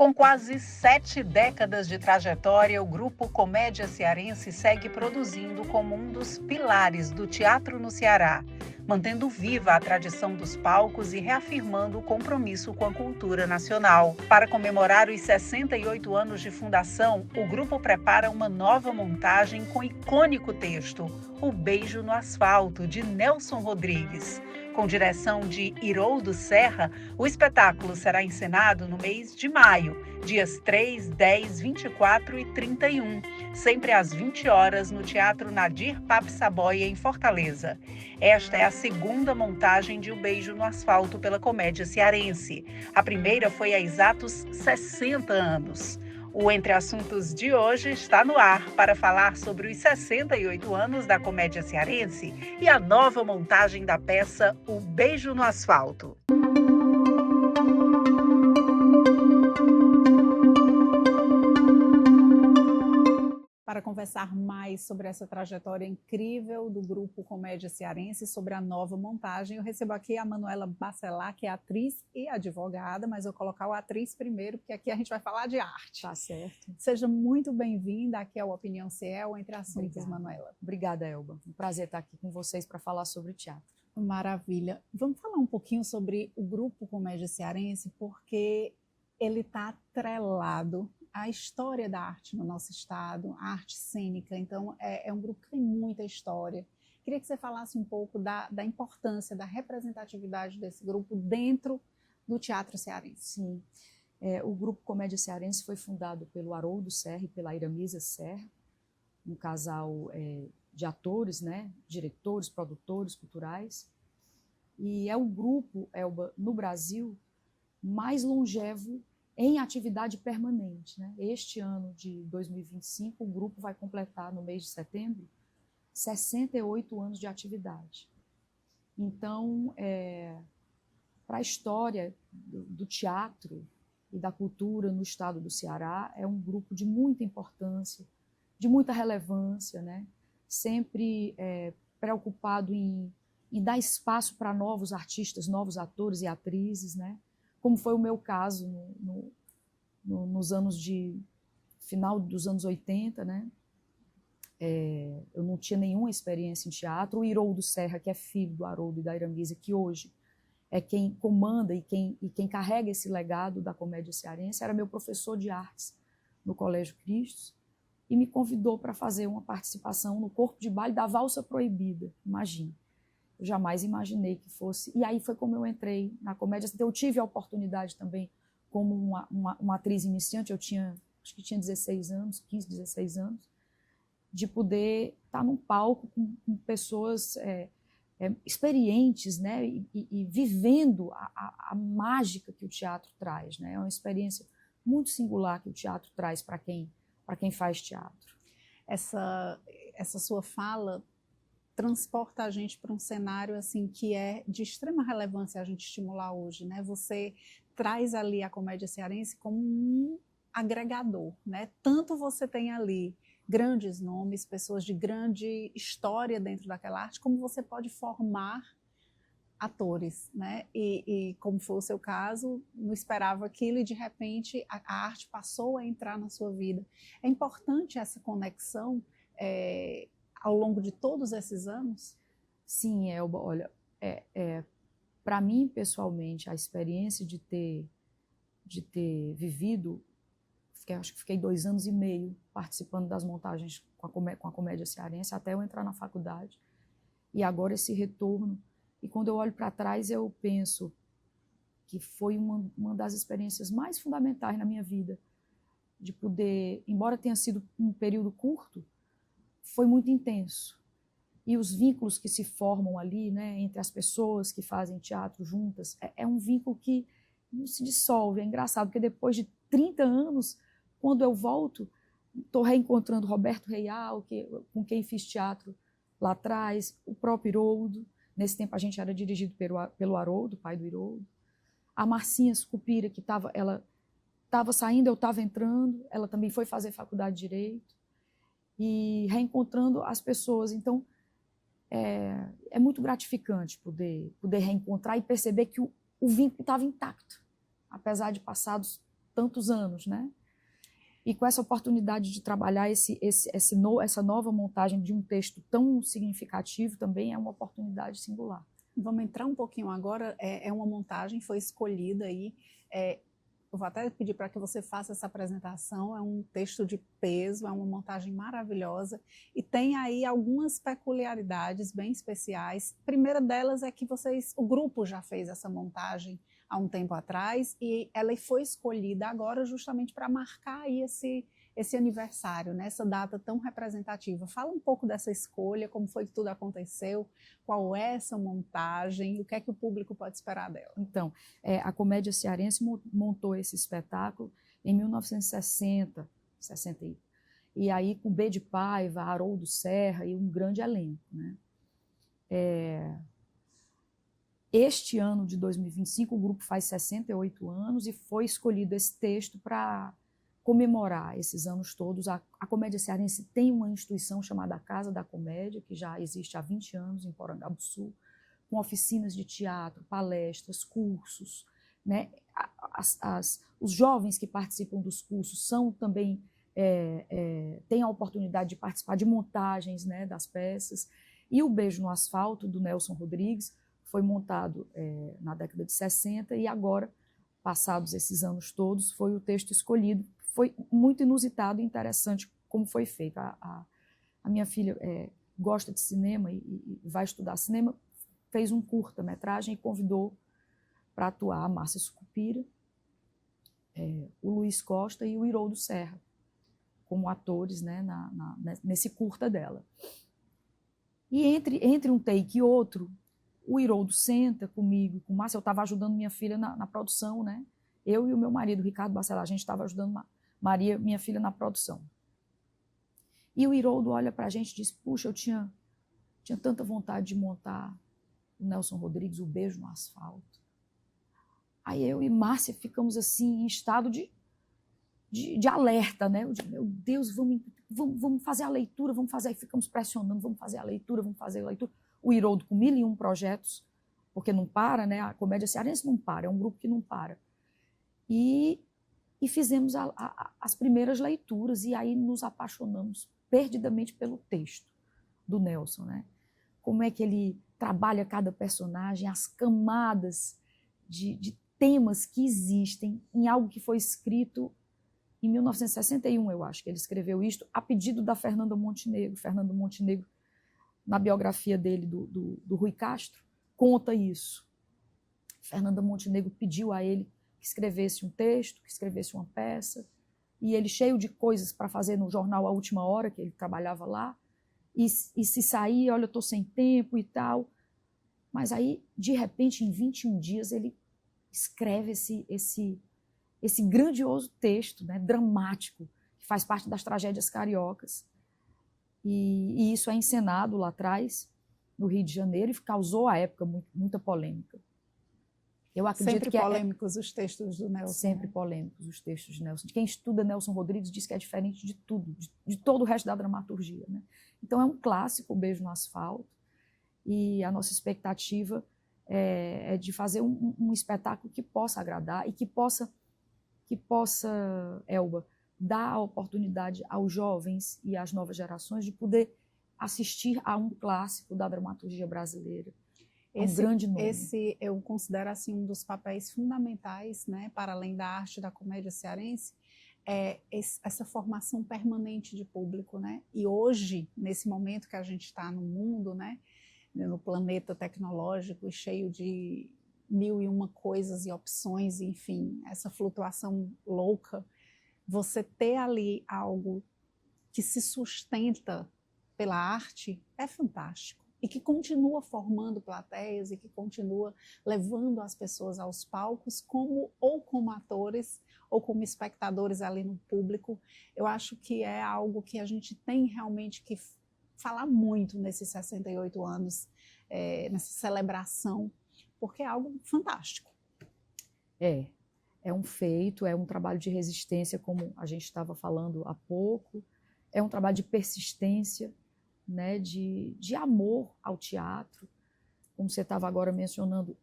Com quase 7 décadas de trajetória, o grupo Comédia Cearense segue produzindo como um dos pilares do teatro no Ceará, mantendo viva a tradição dos palcos e reafirmando o compromisso com a cultura nacional. Para comemorar os 68 anos de fundação, o grupo prepara uma nova montagem com icônico texto, O Beijo no Asfalto, de Nelson Rodrigues. Com direção de Iroldo Serra, o espetáculo será encenado no mês de maio, dias 3, 10, 24 e 31, sempre às 20 horas no Teatro Nadir Papsabóia, em Fortaleza. Esta é a segunda montagem de O Beijo no Asfalto pela Comédia Cearense. A primeira foi há exatos 60 anos. O Entre Assuntos de hoje está no ar para falar sobre os 68 anos da Comédia Cearense e a nova montagem da peça O Beijo no Asfalto. Para conversar mais sobre essa trajetória incrível do grupo Comédia Cearense, sobre a nova montagem, eu recebo aqui a Manuela Bacelar, que é atriz e advogada, mas eu vou colocar o atriz primeiro, porque aqui a gente vai falar de arte. Tá certo. Seja muito bem-vinda aqui ao Opinião Ciel, Entre Assuntos, Obrigada. Manuela. Obrigada, Elba. Um prazer estar aqui com vocês para falar sobre teatro. Maravilha. Vamos falar um pouquinho sobre o grupo Comédia Cearense, porque ele está atrelado à história da arte no nosso estado, a arte cênica. Então, é um grupo que tem muita história. Queria que você falasse um pouco da importância, da representatividade desse grupo dentro do teatro cearense. Sim. O grupo Comédia Cearense foi fundado pelo Haroldo Serra e pela Iramisa Serra, um casal de atores, né, diretores, produtores culturais. E é o grupo, Elba, no Brasil, mais longevo em atividade permanente, né? Este ano de 2025, o grupo vai completar, no mês de setembro, 68 anos de atividade. Então, para a história do teatro e da cultura no estado do Ceará, é um grupo de muita importância, de muita relevância, né? Sempre preocupado em dar espaço para novos artistas, novos atores e atrizes, né? Como foi o meu caso nos anos final dos anos 80, né? Eu não tinha nenhuma experiência em teatro. O Iroldo Serra, que é filho do Haroldo e da Iramisa, que hoje é quem comanda e quem carrega esse legado da comédia cearense, era meu professor de artes no Colégio Cristos e me convidou para fazer uma participação no corpo de baile da Valsa Proibida. Imagine. Eu jamais imaginei que fosse. E aí foi como eu entrei na comédia. Então, eu tive a oportunidade também, como uma atriz iniciante, acho que tinha 16 anos, 15, 16 anos, de poder estar num palco com pessoas experientes, né, e vivendo a mágica que o teatro traz, né? É uma experiência muito singular que o teatro traz para quem faz teatro. Essa sua fala transporta a gente para um cenário assim que é de extrema relevância a gente estimular hoje, né? Você traz ali a comédia cearense como um agregador, né? Tanto você tem ali grandes nomes, pessoas de grande história dentro daquela arte, como você pode formar atores, né? E como foi o seu caso, não esperava aquilo e de repente a arte passou a entrar na sua vida. É importante essa conexão ao longo de todos esses anos? Sim, Elba, olha, para mim, pessoalmente, a experiência de ter vivido, acho que fiquei 2 anos e meio participando das montagens com a comédia cearense, até eu entrar na faculdade, e agora esse retorno. E quando eu olho para trás, eu penso que foi uma das experiências mais fundamentais na minha vida, de poder, embora tenha sido um período curto, foi muito intenso. E os vínculos que se formam ali, né, entre as pessoas que fazem teatro juntas, é um vínculo que não se dissolve. É engraçado, porque depois de 30 anos, quando eu volto, estou reencontrando Roberto Real, com quem fiz teatro lá atrás, o próprio Iroldo. Nesse tempo a gente era dirigido pelo Haroldo, pai do Iroldo. A Marcinha Sucupira, que ela estava saindo, eu estava entrando, ela também foi fazer faculdade de Direito. E reencontrando as pessoas. Então, é muito gratificante poder reencontrar e perceber que o vínculo estava intacto, apesar de passados tantos anos, né? E com essa oportunidade de trabalhar essa nova montagem de um texto tão significativo também é uma oportunidade singular. Vamos entrar um pouquinho agora, é uma montagem, foi escolhida aí, eu vou até pedir para que você faça essa apresentação, é um texto de peso, é uma montagem maravilhosa e tem aí algumas peculiaridades bem especiais. A primeira delas é que o grupo já fez essa montagem há um tempo atrás e ela foi escolhida agora justamente para marcar aí esse aniversário, né? Essa data tão representativa. Fala um pouco dessa escolha, como foi que tudo aconteceu, qual é essa montagem, o que é que o público pode esperar dela? Então, a Comédia Cearense montou esse espetáculo em 1960, 61. E aí com B de Paiva, Haroldo Serra e um grande elenco, né? Este ano de 2025, o grupo faz 68 anos e foi escolhido esse texto para comemorar esses anos todos. A Comédia Cearense tem uma instituição chamada Casa da Comédia, que já existe há 20 anos em Porangabuçu, com oficinas de teatro, palestras, cursos, né? Os jovens que participam dos cursos são também têm a oportunidade de participar de montagens, né, das peças. E o Beijo no Asfalto, do Nelson Rodrigues, foi montado na década de 60 e agora, passados esses anos todos, foi o texto escolhido. Foi muito inusitado e interessante como foi feito. A minha filha gosta de cinema e vai estudar cinema, fez um curta-metragem e convidou para atuar a Márcia Sucupira, o Luiz Costa e o Haroldo Serra, como atores, né, nesse curta dela. E entre um take e outro, o Haroldo senta comigo, com Márcia, eu estava ajudando minha filha na produção, né? Eu e o meu marido, Ricardo Bacelar, a gente estava ajudando Maria, minha filha, na produção. E o Haroldo olha para a gente e diz, puxa, eu tinha tanta vontade de montar o Nelson Rodrigues, o Beijo no Asfalto. Aí eu e Márcia ficamos assim, em estado de alerta, né? Eu digo, meu Deus, vamos fazer a leitura, vamos fazer. Aí ficamos pressionando, vamos fazer a leitura, vamos fazer a leitura. O Haroldo com 1001 projetos, porque não para, né? A Comédia Cearense não para, é um grupo que não para. E fizemos as primeiras leituras e aí nos apaixonamos perdidamente pelo texto do Nelson, né? Como é que ele trabalha cada personagem, as camadas de temas que existem em algo que foi escrito em 1961, eu acho que ele escreveu isto, a pedido da Fernanda Montenegro. Fernanda Montenegro, na biografia dele, do Rui Castro, conta isso. Fernanda Montenegro pediu a ele que escrevesse um texto, que escrevesse uma peça, e ele cheio de coisas para fazer no jornal A Última Hora, que ele trabalhava lá, e se sair, olha, eu estou sem tempo e tal. Mas aí, de repente, em 21 dias, ele escreve esse grandioso texto, né, dramático, que faz parte das tragédias cariocas. E isso é encenado lá atrás, no Rio de Janeiro, e causou, à época, muita polêmica. Eu acredito sempre que polêmicos os textos do Nelson. Sempre polêmicos os textos de Nelson. Quem estuda Nelson Rodrigues diz que é diferente de tudo, de todo o resto da dramaturgia, né? Então é um clássico, o Beijo no Asfalto, e a nossa expectativa é de fazer um espetáculo que possa agradar e que possa, Elba, dar a oportunidade aos jovens e às novas gerações de poder assistir a um clássico da dramaturgia brasileira. Um grande nome. Esse eu considero assim um dos papéis fundamentais, né, para além da arte da comédia cearense, essa formação permanente de público, né? E hoje, nesse momento que a gente está no mundo, né, no planeta tecnológico cheio de 1001 coisas e opções, enfim, essa flutuação louca, você ter ali algo que se sustenta pela arte é fantástico. E que continua formando plateias e que continua levando as pessoas aos palcos ou como atores ou como espectadores ali no público. Eu acho que é algo que a gente tem realmente que falar muito nesses 68 anos, nessa celebração, porque é algo fantástico. É um feito, é um trabalho de resistência, como a gente estava falando há pouco, é um trabalho de persistência, né, de amor ao teatro, como você estava agora mencionando,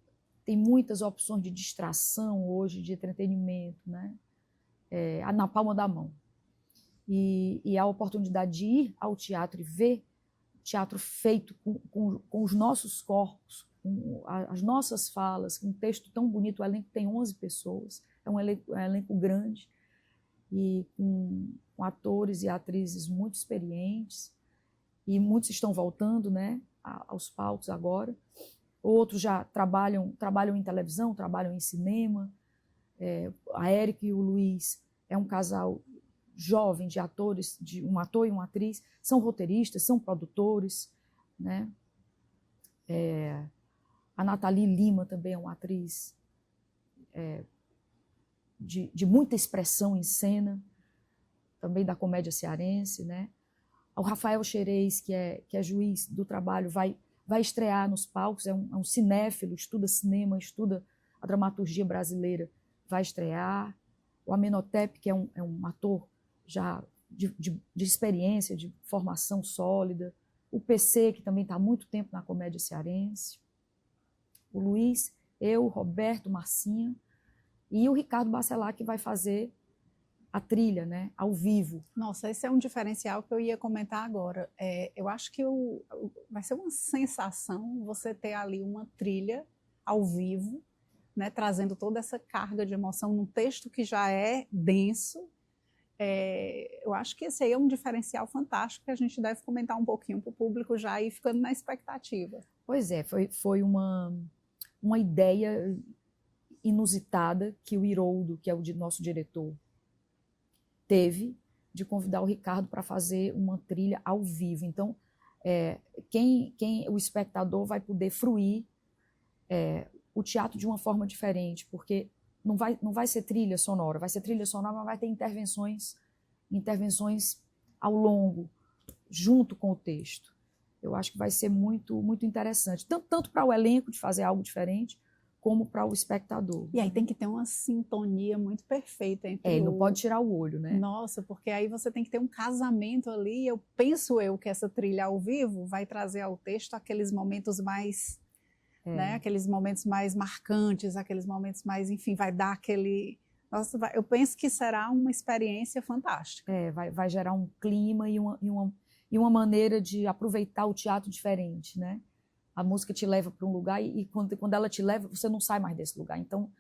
tem muitas opções de distração hoje, de entretenimento, né? na palma da mão. E a oportunidade de ir ao teatro e ver teatro feito com os nossos corpos, com as nossas falas, com um texto tão bonito. O elenco tem 11 pessoas, é um elenco grande, e com atores e atrizes muito experientes, e muitos estão voltando, né, aos palcos agora. Outros já trabalham em televisão, trabalham em cinema. A Érica e o Luiz é um casal jovem de atores, de um ator e uma atriz, são roteiristas, são produtores, né? A Nathalie Lima também é uma atriz de muita expressão em cena, também da comédia cearense, né? O Rafael Xerez, que é juiz do trabalho, vai estrear nos palcos, é um cinéfilo, estuda cinema, estuda a dramaturgia brasileira, vai estrear. O Amenhotep, que é um ator já de experiência, de formação sólida. O PC, que também está há muito tempo na comédia cearense. O Luiz, eu, Roberto, Marcinha. E o Ricardo Bacelar, que vai fazer a trilha, né, ao vivo. Nossa, esse é um diferencial que eu ia comentar agora. Eu acho que vai ser uma sensação você ter ali uma trilha ao vivo, né, trazendo toda essa carga de emoção num texto que já é denso. Eu acho que esse aí é um diferencial fantástico que a gente deve comentar um pouquinho para o público já ir ficando na expectativa. Pois é, foi uma ideia inusitada que o Iroldo, que é o nosso diretor, teve de convidar o Ricardo para fazer uma trilha ao vivo. Então, o espectador vai poder fruir o teatro de uma forma diferente, porque não vai ser trilha sonora, vai ser trilha sonora, mas vai ter intervenções ao longo, junto com o texto. Eu acho que vai ser muito, muito interessante, tanto para o elenco de fazer algo diferente, como para o espectador. E aí tem que ter uma sintonia muito perfeita entre não pode tirar o olho, né? Nossa, porque aí você tem que ter um casamento ali. Eu penso que essa trilha ao vivo vai trazer ao texto aqueles momentos mais, né? Aqueles momentos mais marcantes, aqueles momentos mais, enfim, vai dar aquele... Nossa, eu penso que será uma experiência fantástica. Vai gerar um clima e uma maneira de aproveitar o teatro diferente, né? A música te leva para um lugar e quando ela te leva, você não sai mais desse lugar. Então,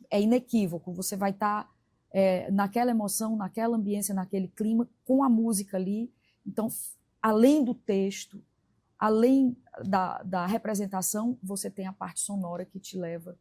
é inequívoco. Você vai estar naquela emoção, naquela ambiência, naquele clima, com a música ali. Então, além do texto, além da representação, você tem a parte sonora que te leva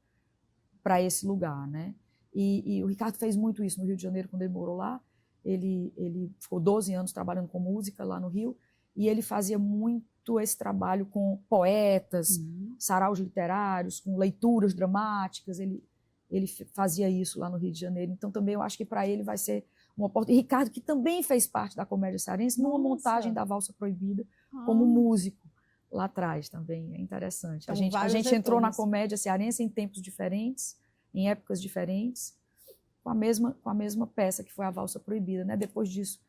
para esse lugar, né? E o Ricardo fez muito isso no Rio de Janeiro, quando ele morou lá. Ele ficou 12 anos trabalhando com música lá no Rio, e ele fazia muito esse trabalho com poetas, saraus literários, com leituras dramáticas. Ele fazia isso lá no Rio de Janeiro. Então, também eu acho que para ele vai ser uma oportunidade. E Ricardo, que também fez parte da comédia cearense, numa montagem da Valsa Proibida, como músico lá atrás também. É interessante. Então, a gente entrou na comédia cearense em tempos diferentes, em épocas diferentes, com a mesma peça que foi a Valsa Proibida, né? Depois disso,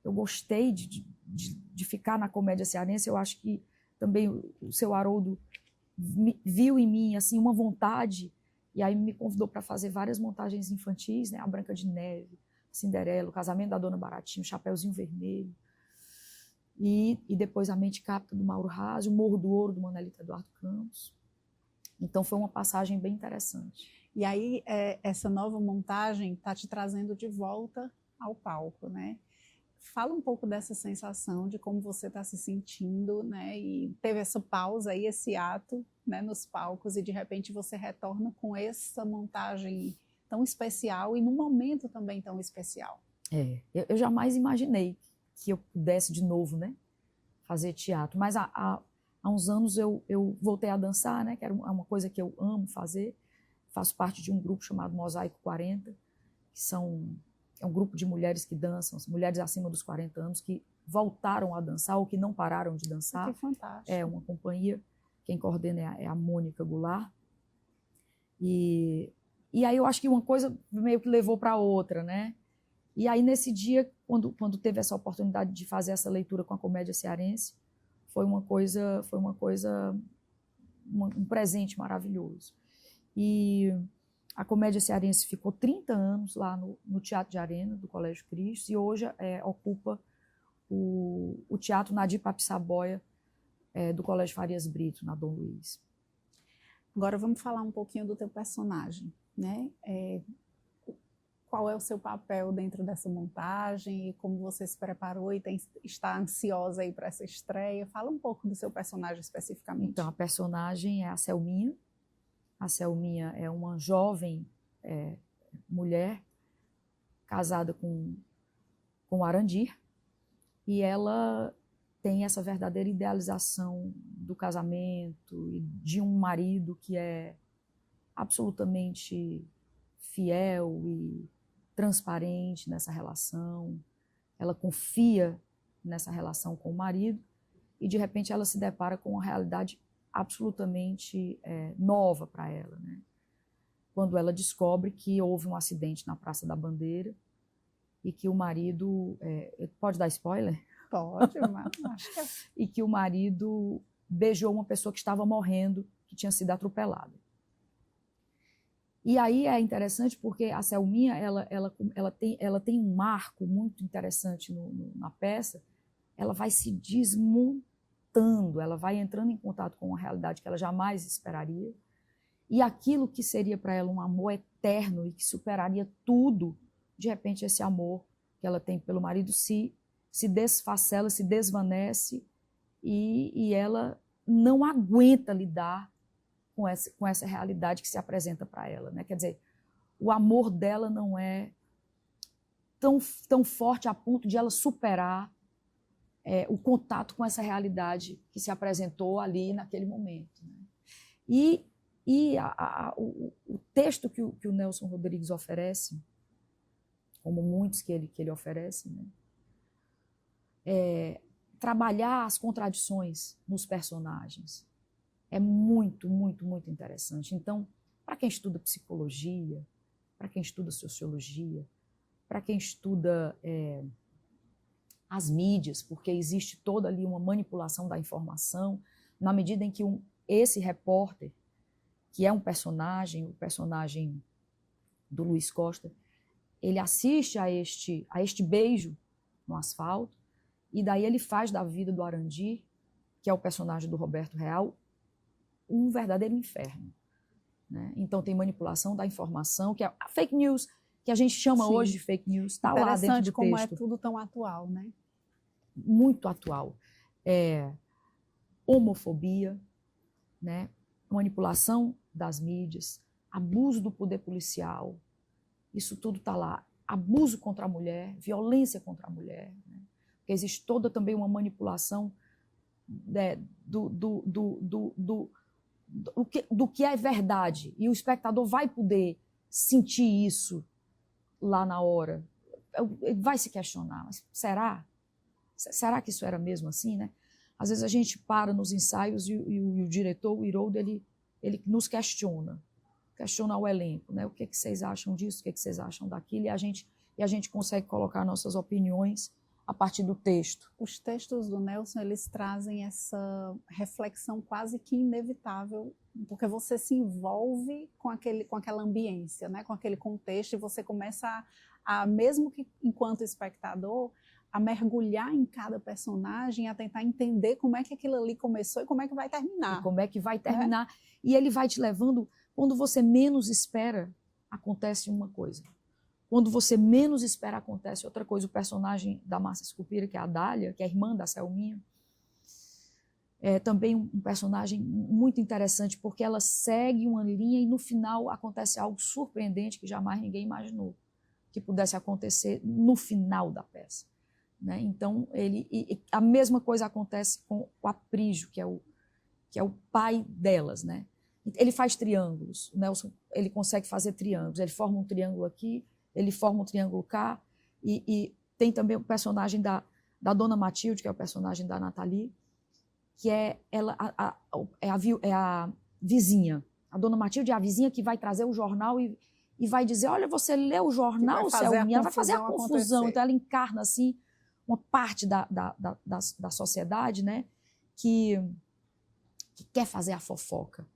eu gostei de ficar na comédia cearense. Eu acho que também o seu Haroldo viu em mim assim, uma vontade, e aí me convidou para fazer várias montagens infantis, né? A Branca de Neve, Cinderela, o Casamento da Dona Baratinha, o Chapeuzinho Vermelho, e depois A Mente Capta, do Mauro Razzi, o Morro do Ouro, do Manelito Eduardo Campos. Então foi uma passagem bem interessante. E aí essa nova montagem está te trazendo de volta ao palco, né? Fala um pouco dessa sensação, de como você está se sentindo, né? E teve essa pausa aí, esse ato, né, nos palcos, e de repente você retorna com essa montagem tão especial e num momento também tão especial. Eu jamais imaginei que eu pudesse de novo, né, fazer teatro, mas há uns anos eu voltei a dançar, né, que era uma coisa que eu amo fazer. Faço parte de um grupo chamado Mosaico 40, que é um grupo de mulheres que dançam, mulheres acima dos 40 anos, que voltaram a dançar ou que não pararam de dançar. Que fantástico. É uma companhia, quem coordena é a Mônica Goulart. E aí eu acho que uma coisa meio que levou para outra, né? E aí nesse dia, quando teve essa oportunidade de fazer essa leitura com a comédia cearense, foi um presente maravilhoso. E A Comédia Cearense ficou 30 anos lá no Teatro de Arena, do Colégio Cristo, e hoje ocupa o Teatro Nadir Papissabóia, do Colégio Farias Brito, na Dom Luiz. Agora vamos falar um pouquinho do teu personagem, né? Qual é o seu papel dentro dessa montagem e como você se preparou e está ansiosa aí para essa estreia? Fala um pouco do seu personagem especificamente. Então, a personagem é a Selminha. A Selminha é uma jovem mulher casada com o Arandir, e ela tem essa verdadeira idealização do casamento e de um marido que é absolutamente fiel e transparente nessa relação. Ela confia nessa relação com o marido e, de repente, ela se depara com uma realidade absolutamente nova para ela, né? Quando ela descobre que houve um acidente na Praça da Bandeira e que o marido... pode dar spoiler? Pode, mas acho que é. E que o marido beijou uma pessoa que estava morrendo, que tinha sido atropelada. E aí é interessante porque a Selminha ela tem um marco muito interessante na peça. Ela vai se desmontando, ela vai entrando em contato com uma realidade que ela jamais esperaria. E aquilo que seria para ela um amor eterno e que superaria tudo, de repente esse amor que ela tem pelo marido se desfacela, se desvanece, e ela não aguenta lidar com essa realidade que se apresenta para ela, né? Quer dizer, o amor dela não é tão forte a ponto de ela superar o contato com essa realidade que se apresentou ali naquele momento, né? O texto que o Nelson Rodrigues oferece, como muitos que ele oferece, né? Trabalhar as contradições nos personagens é muito, muito, muito interessante. Então, para quem estuda psicologia, para quem estuda sociologia, para quem estuda as mídias, porque existe toda ali uma manipulação da informação, na medida em que esse repórter, que é um personagem, o personagem do Luiz Costa, ele assiste a este beijo no asfalto, e daí ele faz da vida do Arandir, que é o personagem do Roberto Real, um verdadeiro inferno, né? Então tem manipulação da informação, que é a fake news, que a gente chama Sim. hoje de fake news, está lá dentro do texto. Como é tudo tão atual, né? Muito atual. Homofobia, né? Manipulação das mídias, abuso do poder policial, isso tudo está lá. Abuso contra a mulher, violência contra a mulher, né? Porque existe toda também uma manipulação do que é verdade, e o espectador vai poder sentir isso lá na hora. Ele vai se questionar, mas será? Será que isso era mesmo assim, né? Às vezes a gente para nos ensaios e o diretor, o Iroldo, ele nos questiona o elenco, né? O que vocês acham disso, o que vocês acham daquilo, e a gente consegue colocar nossas opiniões a partir do texto. Os textos do Nelson, eles trazem essa reflexão quase que inevitável, porque você se envolve com aquela ambiência, né? Com aquele contexto, e você começa mesmo que enquanto espectador, a mergulhar em cada personagem, a tentar entender como é que aquilo ali começou e como é que vai terminar. E como é que vai terminar. Né? E ele vai te levando, quando você menos espera, acontece uma coisa. Quando você menos espera, acontece outra coisa. O personagem da Márcia Scupira, que é a Dália, que é a irmã da Selminha, é também um personagem muito interessante, porque ela segue uma linha e no final acontece algo surpreendente que jamais ninguém imaginou que pudesse acontecer no final da peça, né? Então, a mesma coisa acontece com o Aprígio, que é o pai delas, né? Ele faz triângulos. O Nelson, ele consegue fazer triângulos. Ele forma um triângulo aqui, ele forma um triângulo cá, e tem também o personagem da Dona Matilde, que é o personagem da Nathalie, que é a vizinha. A Dona Matilde é a vizinha que vai trazer o jornal e vai dizer, olha, você lê o jornal, Selminha, vai fazer a confusão. Então ela encarna assim uma parte da sociedade, né, que quer fazer a fofoca,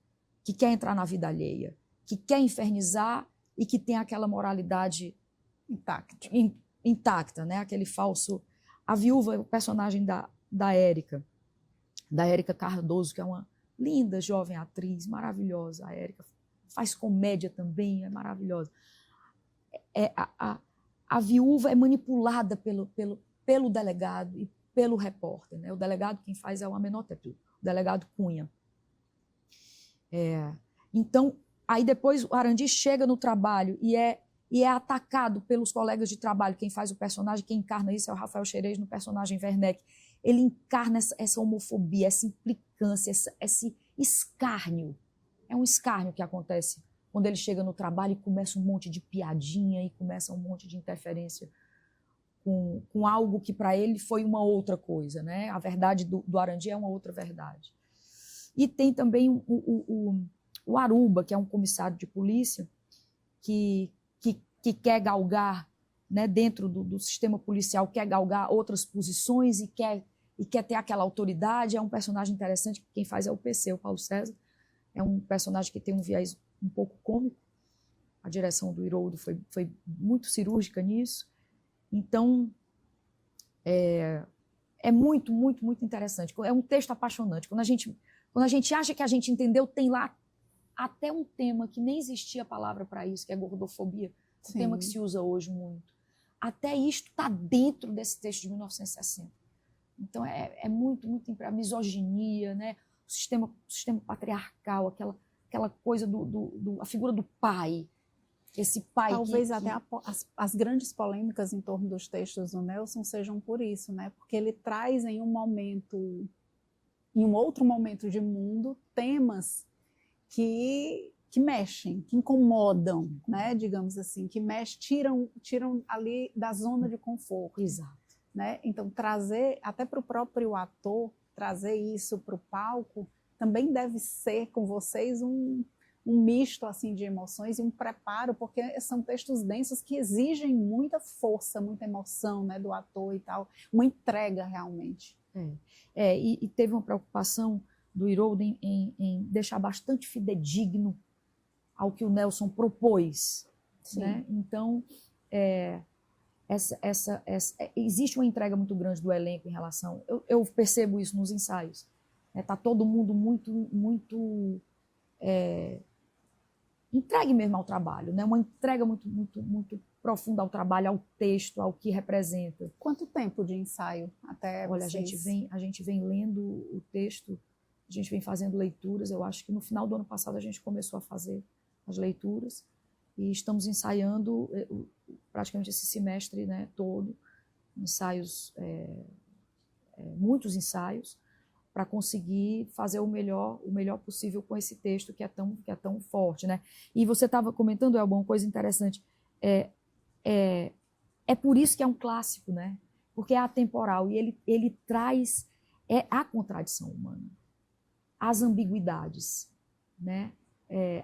que quer entrar na vida alheia, que quer infernizar e que tem aquela moralidade intacta, né? Aquele falso... A viúva é o personagem da Érica Cardoso, que é uma linda, jovem atriz, maravilhosa. A Érica faz comédia também, é maravilhosa. A viúva é manipulada pelo delegado e pelo repórter, né? O delegado quem faz é o Amenhotep, o delegado Cunha. Então, aí depois o Arandir chega no trabalho e é atacado pelos colegas de trabalho. Quem faz o personagem, quem encarna isso é o Rafael Xerez no personagem Werneck. Ele encarna essa homofobia, essa implicância, esse escárnio. É um escárnio que acontece quando ele chega no trabalho e começa um monte de piadinha e começa um monte de interferência com algo que para ele foi uma outra coisa, né? A verdade do Arandir é uma outra verdade. E tem também o Aruba, que é um comissário de polícia que quer galgar, né, dentro do sistema policial, quer galgar outras posições e quer ter aquela autoridade. É um personagem interessante, quem faz é o PC, o Paulo César. É um personagem que tem um viés um pouco cômico. A direção do Iroldo foi muito cirúrgica nisso. Então, é muito, muito, muito interessante. É um texto apaixonante. Quando a gente acha que a gente entendeu, tem lá até um tema que nem existia a palavra para isso, que é gordofobia, um tema que se usa hoje muito. Até isto está dentro desse texto de 1960. Então, é muito, muito... A misoginia, né? O sistema patriarcal, aquela coisa a figura do pai. Esse pai Talvez até as grandes polêmicas em torno dos textos do Nelson sejam por isso, né? Porque ele traz em um outro momento de mundo, temas que mexem, que incomodam, né? Digamos assim, que tiram ali da zona de conforto. Exato. Né? Então, trazer, até para o próprio ator, trazer isso para o palco, também deve ser com vocês um misto assim, de emoções e um preparo, porque são textos densos que exigem muita força, muita emoção, né, do ator e tal, uma entrega realmente. E teve uma preocupação do Iroldo em deixar bastante fidedigno ao que o Nelson propôs. Né? Então, existe uma entrega muito grande do elenco em relação... Eu percebo isso nos ensaios. Está todo mundo muito entregue mesmo ao trabalho, né? Uma entrega muito, muito, muito profunda ao trabalho, ao texto, ao que representa. Quanto tempo de ensaio até Olha, vocês? a gente vem lendo o texto, a gente vem fazendo leituras. Eu acho que no final do ano passado a gente começou a fazer as leituras e estamos ensaiando praticamente esse semestre, né, todo, ensaios, muitos ensaios, para conseguir fazer o melhor possível com esse texto que é tão forte, né? E você estava comentando, Elba, uma coisa interessante. É por isso que é um clássico, né? Porque é atemporal e ele traz a contradição humana, as ambiguidades, né?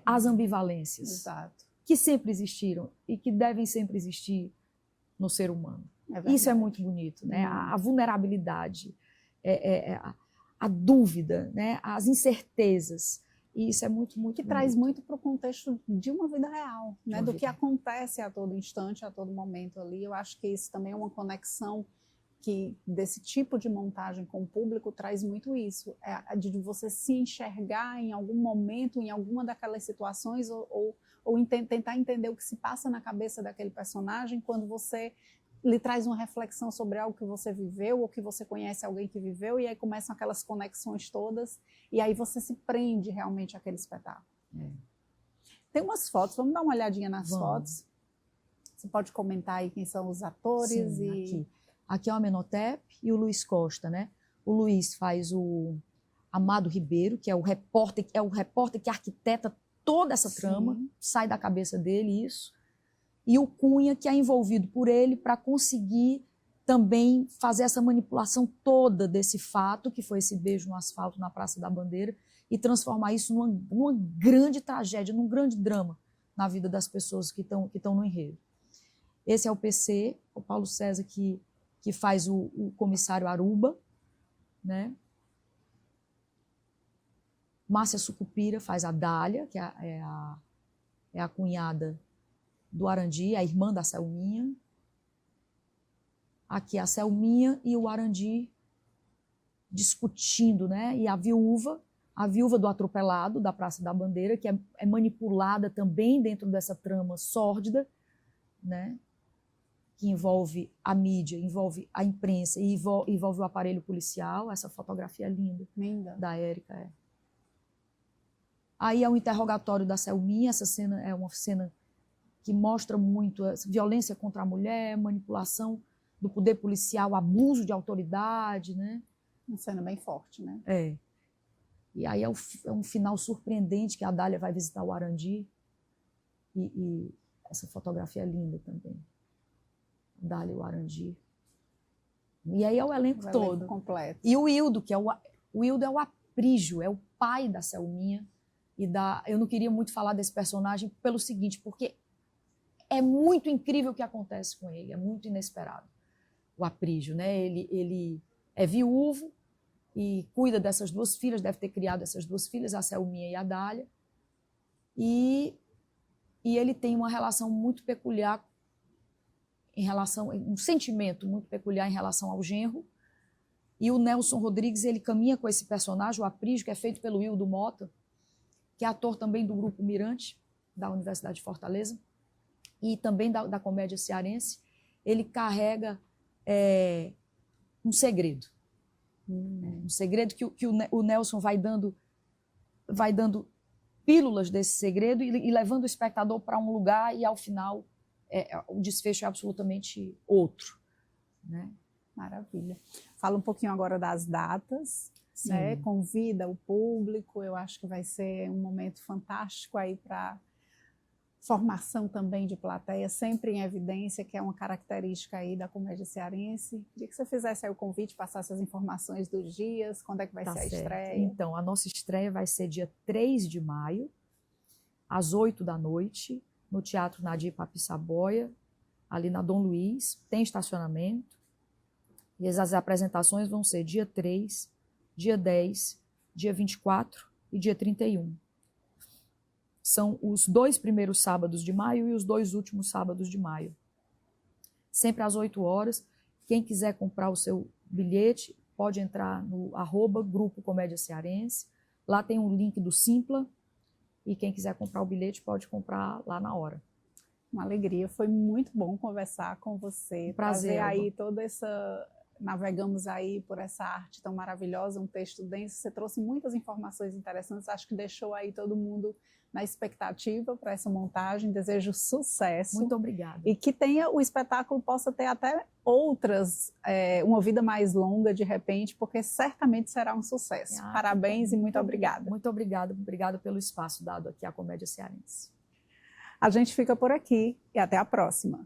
As ambivalências. Exato. Que sempre existiram e que devem sempre existir no ser humano. Isso é muito bonito, né? A vulnerabilidade, a dúvida, né? As incertezas. E isso é muito, muito que bonito. traz muito para o contexto de uma vida real, né? Do que acontece a todo instante, a todo momento ali. Eu acho que isso também é uma conexão que desse tipo de montagem com o público traz muito isso, de você se enxergar em algum momento, em alguma daquelas situações, ou tentar entender o que se passa na cabeça daquele personagem quando você lhe traz uma reflexão sobre algo que você viveu ou que você conhece alguém que viveu, e aí começam aquelas conexões todas, e aí você se prende realmente àquele espetáculo. Tem umas fotos, vamos dar uma olhadinha nas fotos. Você pode comentar aí quem são os atores. Sim, aqui é o Amenhotep e o Luiz Costa, né? O Luiz faz o Amado Ribeiro, que é o repórter que arquiteta toda essa trama, sai da cabeça dele isso. E o Cunha, que é envolvido por ele para conseguir também fazer essa manipulação toda desse fato, que foi esse beijo no asfalto na Praça da Bandeira, e transformar isso numa grande tragédia, num grande drama na vida das pessoas que estão no enredo. Esse é o PC, o Paulo César, que faz o comissário Aruba, né? Márcia Sucupira faz a Dália, que é a cunhada do Arandi, a irmã da Selminha. Aqui a Selminha e o Arandi discutindo, né? E a viúva do atropelado da Praça da Bandeira, que é manipulada também dentro dessa trama sórdida, né? Que envolve a mídia, envolve a imprensa e envolve o aparelho policial. Essa fotografia linda. Da Érica. É. Aí é o interrogatório da Selminha. Essa cena é uma cena que mostra muito a violência contra a mulher, manipulação do poder policial, abuso de autoridade, né? Uma cena bem forte, né? É. E aí é um final surpreendente, que a Dália vai visitar o Arandi. E essa fotografia é linda também. Dália e o Arandi. E aí é o elenco todo. Completo. E o Hildo, o Hildo é o Aprígio, é o pai da Selminha. Eu não queria muito falar desse personagem pelo seguinte, porque é muito incrível o que acontece com ele, é muito inesperado. O Aprígio, né? Ele é viúvo e cuida dessas duas filhas, deve ter criado essas duas filhas, a Selminha e a Dália. E ele tem uma relação muito peculiar um sentimento muito peculiar em relação ao genro. E o Nelson Rodrigues, ele caminha com esse personagem, o Aprígio, que é feito pelo Hildo Mota, que é ator também do Grupo Mirante, da Universidade de Fortaleza, e também da comédia cearense. Ele carrega um segredo. Um segredo que o Nelson vai dando pílulas desse segredo e levando o espectador para um lugar e, ao final, o desfecho é absolutamente outro, né? Maravilha. Fala um pouquinho agora das datas, né? Convida o público, eu acho que vai ser um momento fantástico aí para formação também de plateia, sempre em evidência, que é uma característica aí da comédia cearense. Queria que você fizesse aí o convite, passasse as informações dos dias, quando é que vai ser a estreia. Então, a nossa estreia vai ser dia 3 de maio, às 8h, no Teatro Nadir Papissaboia, ali na Dom Luiz, tem estacionamento. E as apresentações vão ser dia 3, dia 10, dia 24 e dia 31. São os 2 primeiros sábados de maio e os 2 últimos sábados de maio. Sempre às 8h. Quem quiser comprar o seu bilhete, pode entrar no @Grupo Comédia Cearense. Lá tem um link do Simpla. E quem quiser comprar o bilhete pode comprar lá na hora. Uma alegria, foi muito bom conversar com você. Prazer. Aí toda essa... Navegamos aí por essa arte tão maravilhosa, um texto denso. Você trouxe muitas informações interessantes, acho que deixou aí todo mundo na expectativa para essa montagem. Desejo sucesso. Muito obrigada. E que o espetáculo possa ter até outras, uma vida mais longa de repente, porque certamente será um sucesso. Parabéns e muito obrigada. Muito obrigada. Obrigada pelo espaço dado aqui à Comédia Cearense. A gente fica por aqui e até a próxima.